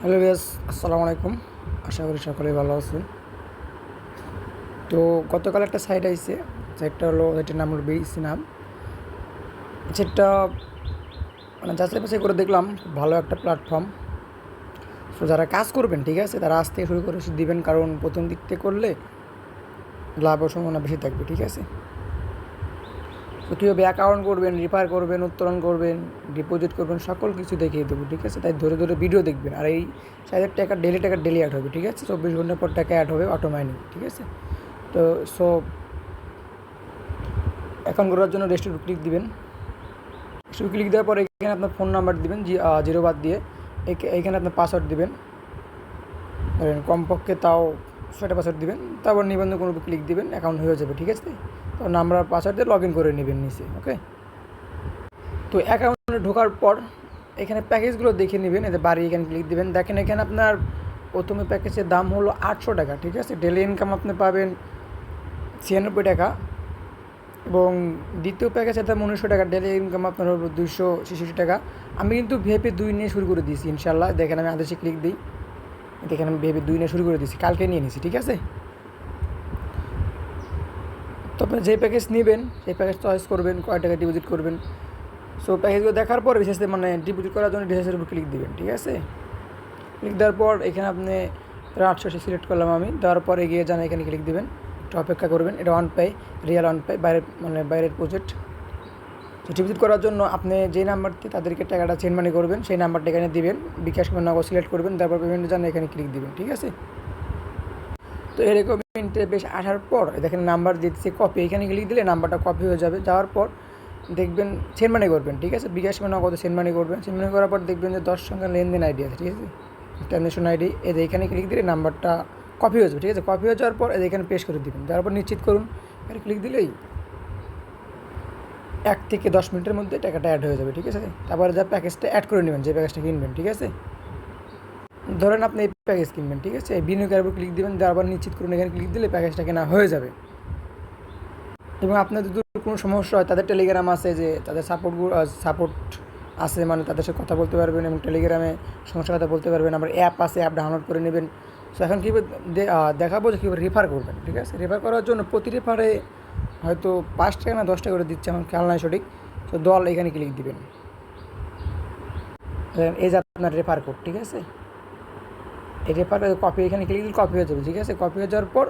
Hello viewers, আসসালামু আলাইকুম। আশা করি সকলেই ভালো আছেন। তো গতকাল একটা সাইট আইছে, সাইটটা হলো, এটার নাম হলো বিডিসি নাম। যেটা মানে যাচাই বাছাই করে দেখলাম খুব ভালো একটা প্ল্যাটফর্ম। সো যারা কাজ করবেন, ঠিক আছে, তারা আজ থেকে শুরু করে দিবেন, কারণ প্রথম দিক থেকে করলে লাভ ও সম্ভাবনা বেশি থাকবে, ঠিক আছে। তো কীভাবে অ্যাকাউন্ট করবেন, রিফার করবেন, উত্তোলন করবেন, ডিপোজিট করবেন, সকল কিছু দেখিয়ে দেবো, ঠিক আছে। তাই ধরে ধরে ভিডিও দেখবেন। আর এই সাইজের টাকা ডেলি অ্যাড হবে, ঠিক আছে। 24 ঘন্টা পর টাকা অ্যাড হবে অটো মাইনিং, ঠিক আছে। তো অ্যাকাউন্ট করার জন্য রেজিস্টার ক্লিক দিবেন। রেজিস্টার ক্লিক দেওয়ার পর এখানে আপনার ফোন নাম্বার দিবেন, জিরো বাদ দিয়ে। এইখানে আপনার পাসওয়ার্ড দিবেন, ধরেন কমপক্ষে তাও 6টা পাসওয়ার্ড দিবেন। তারপর নিবন্ধন কোনো ক্লিক দিবেন, অ্যাকাউন্ট হয়ে যাবে, ঠিক আছে। তো নাম্বার পাসওয়ার্ড দিয়ে লগ ইন করে নেবেন নিচে, ওকে। তো অ্যাকাউন্টে ঢোকার পর এখানে প্যাকেজগুলো দেখে নেবেন। এতে বাড়ি এখানে ক্লিক দেবেন। দেখেন এখানে আপনার প্রথমে প্যাকেজের দাম হলো 800 টাকা, ঠিক আছে। ডেলি ইনকাম আপনি পাবেন 96 টাকা, এবং দ্বিতীয় প্যাকেজের দাম 1900 টাকা। ডেলি ইনকাম আপনার হলো 266 টাকা। আমি কিন্তু ভেবে 2 নিয়ে শুরু করে দিয়েছি, ইনশাল্লাহ। দেখেন আমি আদেশে ক্লিক দিই, দেখেন আমি ভেবে 2 নিয়ে শুরু করে দিয়েছি, কালকে নিয়ে নিয়েছি, ঠিক আছে। তো আপনি যে প্যাকেজ নেবেন সেই প্যাকেজ চয়েস করবেন, কয় টাকা ডিপোজিট করবেন। সো প্যাকেজগুলো দেখার পর বিশেষ মানে ডিপোজিট করার জন্য ডিসেসের উপর ক্লিক দিবেন, ঠিক আছে। ক্লিক দেওয়ার পর এখানে আপনি 800 সিলেক্ট করলাম আমি। দেওয়ার পর এগিয়ে যান, এখানে ক্লিক দিবেন, একটু অপেক্ষা করবেন। এটা অন পাই, রিয়েল অন পাই, বাইরের প্রজেক্ট। তো ডিপোজিট করার জন্য আপনি যে নাম্বারটি তাদেরকে টাকাটা সেন্ড মানি করবেন, সেই নাম্বারটা এখানে দিবেন। বিকাশ কিংবা নগদ সিলেক্ট করবেন, তারপর পেমেন্টে যান, এখানে ক্লিক দিবেন, ঠিক আছে। তো এরকম বেশ আসার পর দেখেন নাম্বার দিচ্ছে কপি, এখানে ক্লিক দিলে নাম্বারটা কপি হয়ে যাবে। যাওয়ার পর দেখবেন সেন্ড মানি করবেন, ঠিক আছে। বিকাশ কিংবা নগদ সেন্ড মানি করবেন। সেন্ড মানি করার পর দেখবেন যে 10 সংখ্যার লেনদেন আইডি আছে, ঠিক আছে, ট্রানজ্যাকশন আইডি। এখানে ক্লিক দিলে নাম্বারটা কপি হয়ে যাবে, ঠিক আছে। কপি হয়ে যাওয়ার পর এখানে পেস্ট করে দেবেন। যাওয়ার পর নিশ্চিত করুন, এখানে ক্লিক দিলেই 1 থেকে 10 মিনিটের মধ্যে টাকাটা অ্যাড হয়ে যাবে, ঠিক আছে। তারপরে যা প্যাকেজটা অ্যাড করে নেবেন, যে প্যাকেজটা কিনবেন, ঠিক আছে। ধরেন আপনি এই প্যাকেজ কিনবেন, ঠিক আছে। বিনিয়োগের উপর ক্লিক দেবেন, তারপর নিশ্চিত করুন, এখানে ক্লিক দিলে প্যাকেজটা কেনা হয়ে যাবে। এবং আপনার যদি কোনো সমস্যা হয়, তাদের টেলিগ্রাম আছে, যে তাদের সাপোর্ট আছে, মানে তাদের সাথে কথা বলতে পারবেন, এবং টেলিগ্রামে সমস্যার কথা বলতে পারবেন। আবার অ্যাপ আছে, অ্যাপ ডাউনলোড করে নেবেন। সো এখন কীভাবে দেখাবো যে কীভাবে রেফার করবেন, ঠিক আছে। রেফার করার জন্য প্রতি রেফারে হয়তো 5 টাকা না 10 টাকা করে দিচ্ছে, আমার খেয়াল নাই সঠিক। তো দল এখানে ক্লিক দিবেন, এই যে আপনার রেফার কোড, ঠিক আছে। এই রেফার কপি, এখানে ক্লিক দিলে কপি হয়ে যাবে, ঠিক আছে। কপি হয়ে যাওয়ার পর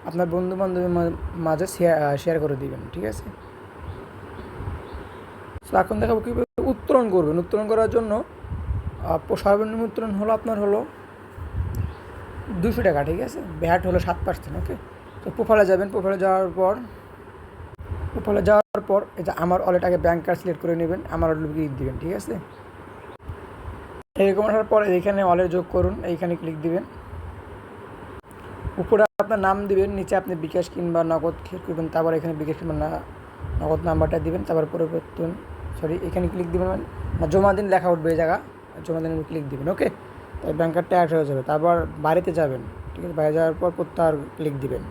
আপনার বন্ধু বান্ধবের মাঝে শেয়ার করে দিবেন, ঠিক আছে। তো এখন দেখাবো কীভাবে উত্তোলন করবেন। উত্তোলন করার জন্য সর্বনিম্ন উত্তোলন হলো আপনার হলো 200 টাকা, ঠিক আছে। ভ্যাট হলো 7%, ওকে। তো প্রোফাইলে যাবেন। প্রোফাইলে যাওয়ার পর এই যে আমার ওয়ালেট, আগে ব্যাঙ্ক কার্ড সিলেক্ট করে নেবেন, আমার ওয়ালেট ক্লিক দিবেন, ঠিক আছে। এরকম আসার পর এখানে ওয়ালেট যোগ করুন, এইখানে ক্লিক দিবেন। উপরে আপনার নাম দিবেন, নিচে আপনি বিকাশ কিংবা নগদ ক্লিক করবেন। তারপর এখানে বিকাশ কিংবা নগদ নাম্বারটা দিবেন। তারপর পরিবর্তন এখানে ক্লিক দিবেন, মানে জমা দিন লেখা উঠবে এই জায়গা, জমা দিন ক্লিক দিবেন, ওকে। তাই ব্যাঙ্ক কার্ডটা অ্যাড হয়ে যাবে। তারপর বাড়িতে যাবেন, ঠিক আছে। বাইরে যাওয়ার পর প্রত্যাহার ক্লিক দিবেন।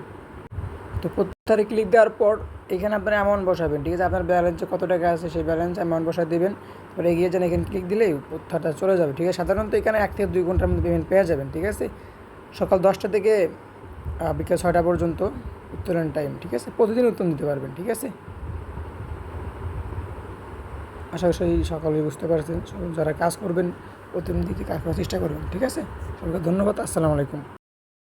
তো প্রত্যাহারে ক্লিক দেওয়ার পর এখানে আপনার অ্যামাউন্ট বসাবেন, ঠিক আছে। আপনার ব্যালেন্সে কত টাকা আছে সেই ব্যালেন্স অ্যামাউন্ট বসা দেবেন। তারপরে এগিয়ে যান, এখানে ক্লিক দিলেই প্রত্যাহারটা চলে যাবে, ঠিক আছে। সাধারণত এখানে 1 থেকে 2 ঘন্টার মধ্যে পেমেন্ট পেয়ে যাবেন, ঠিক আছে। সকাল 10টা থেকে বিকেল 6টা পর্যন্ত উত্তোলন টাইম, ঠিক আছে। প্রতিদিন উত্তোলন দিতে পারবেন, ঠিক আছে। আশা করি সকলেই বুঝতে পারছেন। যারা কাজ করবেন প্রতিদিন দিকে কাজ করার চেষ্টা করবেন, ঠিক আছে। সবাইকে ধন্যবাদ। আসসালামু আলাইকুম।